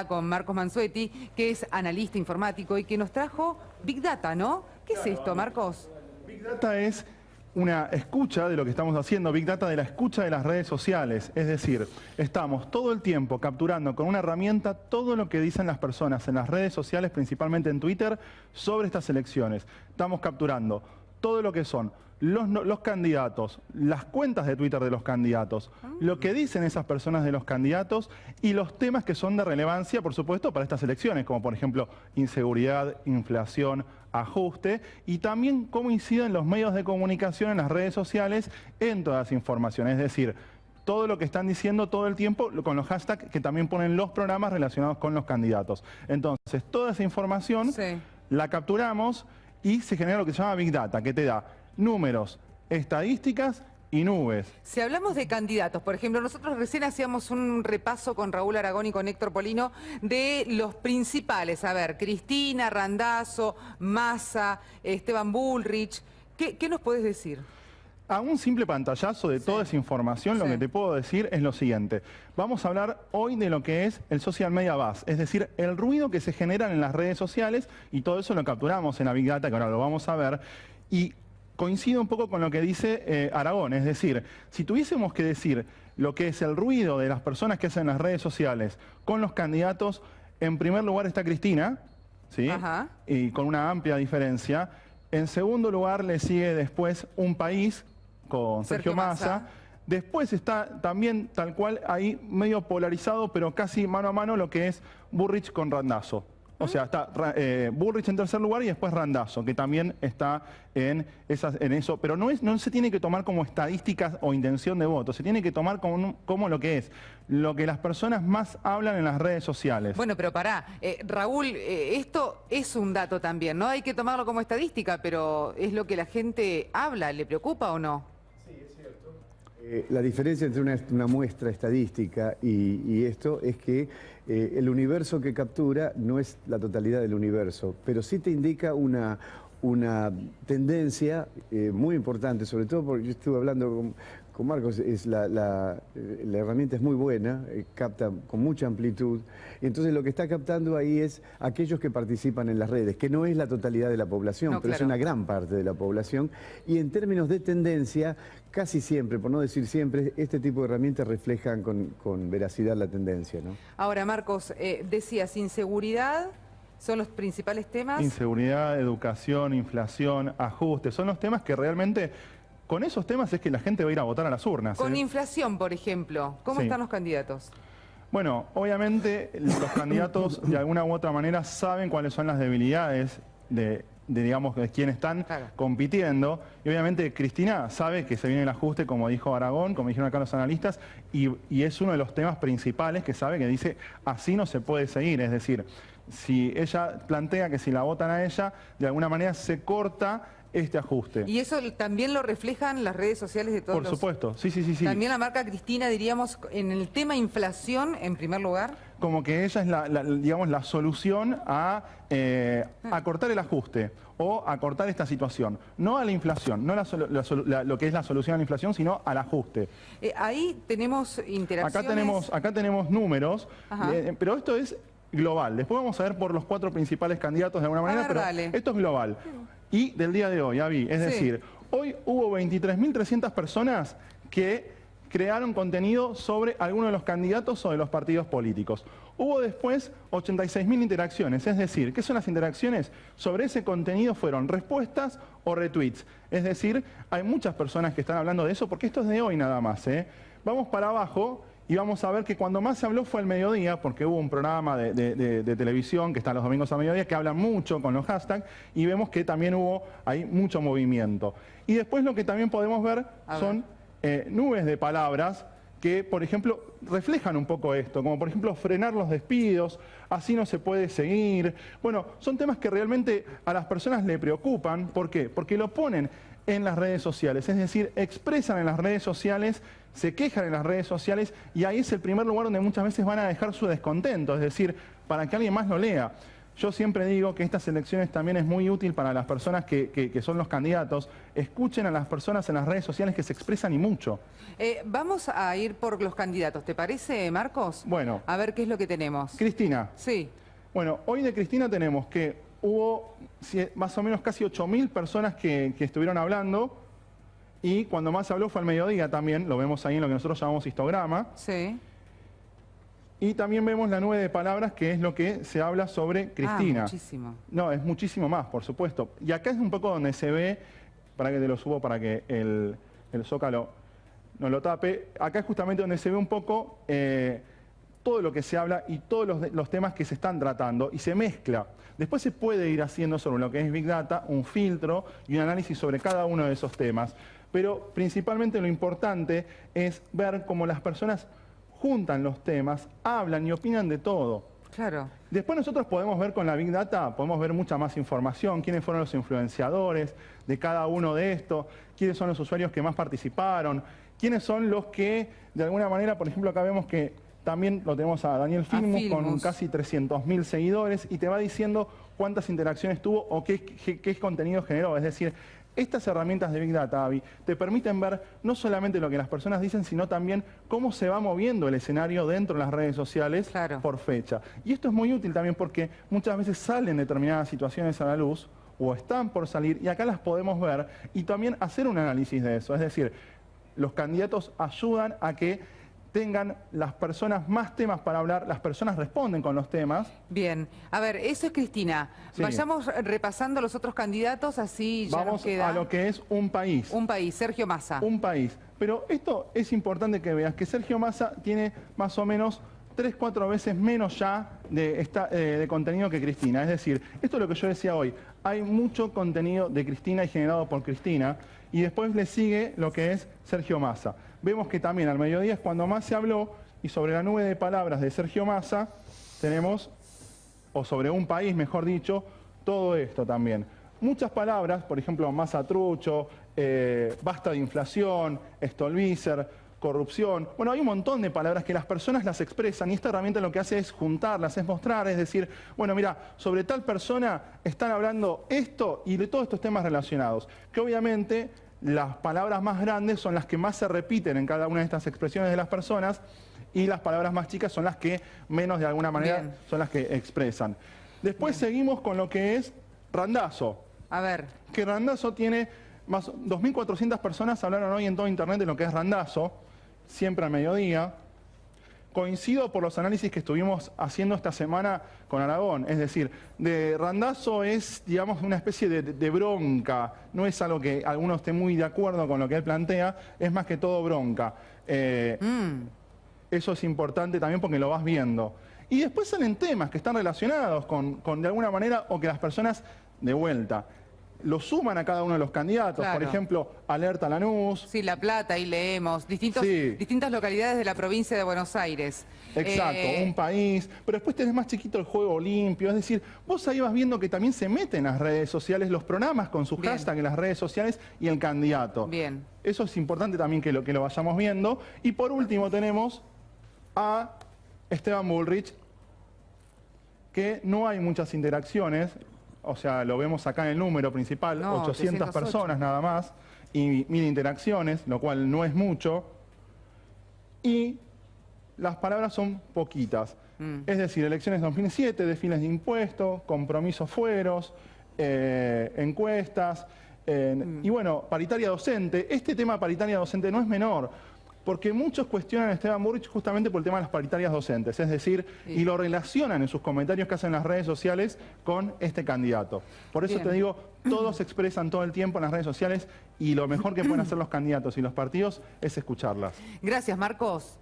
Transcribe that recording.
Con Marcos Mansuetti, que es analista informático y que nos trajo Big Data, ¿no? ¿Qué es esto, Marcos? Big Data es una escucha de lo que estamos haciendo, Big Data de la escucha de las redes sociales. Es decir, estamos todo el tiempo capturando con una herramienta todo lo que dicen las personas en las redes sociales, principalmente en Twitter, sobre estas elecciones. Estamos capturando todo lo que son los candidatos, las cuentas de Twitter de los candidatos, lo que dicen esas personas de los candidatos y los temas que son de relevancia, por supuesto, para estas elecciones, como por ejemplo inseguridad, inflación, ajuste, y también cómo inciden los medios de comunicación en las redes sociales en toda esa información. Es decir, todo lo que están diciendo todo el tiempo con los hashtags que también ponen los programas relacionados con los candidatos. Entonces, toda esa información la capturamos y se genera lo que se llama Big Data, que te da números, estadísticas y nubes. Si hablamos de candidatos, por ejemplo, nosotros recién hacíamos un repaso con Raúl Aragón y con Héctor Polino de los principales. A ver, Cristina, Randazzo, Massa, Esteban Bullrich. ¿Qué nos puedes decir? A un simple pantallazo de toda esa información, lo que te puedo decir es lo siguiente. Vamos a hablar hoy de lo que es el social media buzz, es decir, el ruido que se genera en las redes sociales, y todo eso lo capturamos en la Big Data, que ahora lo vamos a ver, y coincide un poco con lo que dice Aragón, es decir, si tuviésemos que decir lo que es el ruido de las personas que hacen las redes sociales con los candidatos, en primer lugar está Cristina, ¿sí? Y con una amplia diferencia. En segundo lugar le sigue después Un País, con Sergio Massa. Después está también tal cual ahí medio polarizado, pero casi mano a mano lo que es Bullrich con Randazzo. O sea, está Bullrich en tercer lugar y después Randazzo, que también está en eso. Pero no se tiene que tomar como estadísticas o intención de voto, se tiene que tomar como lo que es, lo que las personas más hablan en las redes sociales. Bueno, pero pará, Raúl, esto es un dato también, ¿no? Hay que tomarlo como estadística, pero ¿es lo que la gente habla? ¿Le preocupa o no? Sí, es cierto. La diferencia entre una muestra estadística y esto es que el universo que captura no es la totalidad del universo, pero sí te indica una tendencia muy importante, sobre todo porque yo estuve hablando con Marcos, la herramienta es muy buena, capta con mucha amplitud, y entonces lo que está captando ahí es aquellos que participan en las redes, que no es la totalidad de la población, pero es una gran parte de la población, y en términos de tendencia, casi siempre, por no decir siempre, este tipo de herramientas reflejan con veracidad la tendencia, ¿no? Ahora, Marcos, decías, inseguridad... ¿Son los principales temas? Inseguridad, educación, inflación, ajuste, son los temas que realmente, con esos temas es que la gente va a ir a votar a las urnas. Con inflación, por ejemplo, ¿cómo están los candidatos? Bueno, obviamente los candidatos de alguna u otra manera saben cuáles son las debilidades de digamos, de quién están compitiendo. Y obviamente Cristina sabe que se viene el ajuste, como dijo Aragón, como dijeron acá los analistas, y es uno de los temas principales que sabe, que dice, así no se puede seguir. Es decir, si ella plantea que si la votan a ella, de alguna manera se corta este ajuste. ¿Y eso también lo reflejan las redes sociales de todos Por supuesto, sí. También la marca Cristina, diríamos, en el tema inflación, en primer lugar. Como que ella es digamos, la solución a cortar el ajuste o a cortar esta situación. No a la inflación, no lo que es la solución a la inflación, sino al ajuste. Ahí tenemos interacciones. Acá tenemos números, pero esto es global. Después vamos a ver por los 4 principales candidatos de alguna manera, pero esto es global. Y del día de hoy, Avi, es decir, hoy hubo 23.300 personas que crearon contenido sobre alguno de los candidatos o de los partidos políticos. Hubo después 86.000 interacciones, es decir, ¿qué son las interacciones? Sobre ese contenido fueron respuestas o retweets. Es decir, hay muchas personas que están hablando de eso porque esto es de hoy nada más. Vamos para abajo y vamos a ver que cuando más se habló fue al mediodía, porque hubo un programa de televisión que está los domingos a mediodía, que habla mucho con los hashtags, y vemos que también hubo ahí mucho movimiento. Y después lo que también podemos ver son nubes de palabras que, por ejemplo, reflejan un poco esto, como por ejemplo frenar los despidos, así no se puede seguir. Bueno, son temas que realmente a las personas le preocupan. ¿Por qué? Porque lo ponen en las redes sociales, es decir, expresan en las redes sociales, se quejan en las redes sociales, y ahí es el primer lugar donde muchas veces van a dejar su descontento, es decir, para que alguien más lo lea. Yo siempre digo que estas elecciones también es muy útil para las personas que son los candidatos. Escuchen a las personas en las redes sociales que se expresan y mucho. Vamos a ir por los candidatos, ¿te parece, Marcos? Bueno. A ver qué es lo que tenemos. Cristina. Sí. Bueno, hoy de Cristina tenemos que hubo más o menos casi 8.000 personas que estuvieron hablando y cuando más se habló fue al mediodía también, lo vemos ahí en lo que nosotros llamamos histograma. Sí. Y también vemos la nube de palabras, que es lo que se habla sobre Cristina. Muchísimo. No, es muchísimo más, por supuesto. Y acá es un poco donde se ve, para que te lo subo para que el Zócalo no lo tape, acá es justamente donde se ve un poco todo lo que se habla y todos los temas que se están tratando y se mezcla. Después se puede ir haciendo sobre lo que es Big Data, un filtro y un análisis sobre cada uno de esos temas. Pero principalmente lo importante es ver cómo las personas juntan los temas, hablan y opinan de todo. Claro. Después nosotros podemos ver con la Big Data, podemos ver mucha más información, quiénes fueron los influenciadores de cada uno de estos, quiénes son los usuarios que más participaron, quiénes son los que, de alguna manera, por ejemplo, acá vemos que también lo tenemos a Daniel Filmus con casi 300.000 seguidores y te va diciendo cuántas interacciones tuvo o qué contenido generó. Es decir, estas herramientas de Big Data, Avi, te permiten ver no solamente lo que las personas dicen, sino también cómo se va moviendo el escenario dentro de las redes sociales por fecha. Y esto es muy útil también porque muchas veces salen determinadas situaciones a la luz o están por salir y acá las podemos ver y también hacer un análisis de eso. Es decir, los candidatos ayudan a que tengan las personas más temas para hablar, las personas responden con los temas. Bien, a ver, eso es Cristina. Sí. Vayamos repasando los otros candidatos, así ya nos queda. Vamos a lo que es un país. Un país, Sergio Massa. Un país. Pero esto es importante que veas, que Sergio Massa tiene más o menos 3-4 veces menos ya de contenido que Cristina. Es decir, esto es lo que yo decía hoy. Hay mucho contenido de Cristina y generado por Cristina. Y después le sigue lo que es Sergio Massa. Vemos que también al mediodía es cuando más se habló y sobre la nube de palabras de Sergio Massa tenemos, o sobre un país mejor dicho, todo esto también. Muchas palabras, por ejemplo, Massa trucho, basta de inflación, Stolbizer, corrupción. Bueno, hay un montón de palabras que las personas las expresan y esta herramienta lo que hace es juntarlas, es mostrar, es decir, bueno, mira, sobre tal persona están hablando esto y de todos estos temas relacionados, que obviamente las palabras más grandes son las que más se repiten en cada una de estas expresiones de las personas y las palabras más chicas son las que menos de alguna manera son las que expresan. Después seguimos con lo que es Randazzo. A ver. Que Randazzo tiene más 2.400 personas hablaron hoy en todo internet de lo que es Randazzo, siempre al mediodía. Coincido por los análisis que estuvimos haciendo esta semana con Aragón, es decir, de Randazzo es, digamos, una especie de bronca, no es algo que alguno esté muy de acuerdo con lo que él plantea, es más que todo bronca. Eso es importante también porque lo vas viendo. Y después salen temas que están relacionados con de alguna manera, o que las personas, de vuelta, lo suman a cada uno de los candidatos. Por ejemplo, Alerta Lanús. Sí, La Plata, ahí leemos. Distintas localidades de la provincia de Buenos Aires. Exacto, un país. Pero después tenés más chiquito el Juego Limpio. Es decir, vos ahí vas viendo que también se meten en las redes sociales los programas con sus hashtags en las redes sociales y el candidato. Bien. Eso es importante también que lo vayamos viendo. Y por último tenemos a Esteban Bullrich, que no hay muchas interacciones. O sea, lo vemos acá en el número principal, 800 personas nada más, y 1.000 interacciones, lo cual no es mucho. Y las palabras son poquitas. Es decir, elecciones 2007, desfiles de impuestos, compromisos fueros, encuestas, y bueno, paritaria docente. Este tema paritaria docente no es menor, porque muchos cuestionan a Esteban Bullrich justamente por el tema de las paritarias docentes, es decir, y lo relacionan en sus comentarios que hacen en las redes sociales con este candidato. Por eso te digo, todos se expresan todo el tiempo en las redes sociales y lo mejor que pueden hacer los candidatos y los partidos es escucharlas. Gracias, Marcos.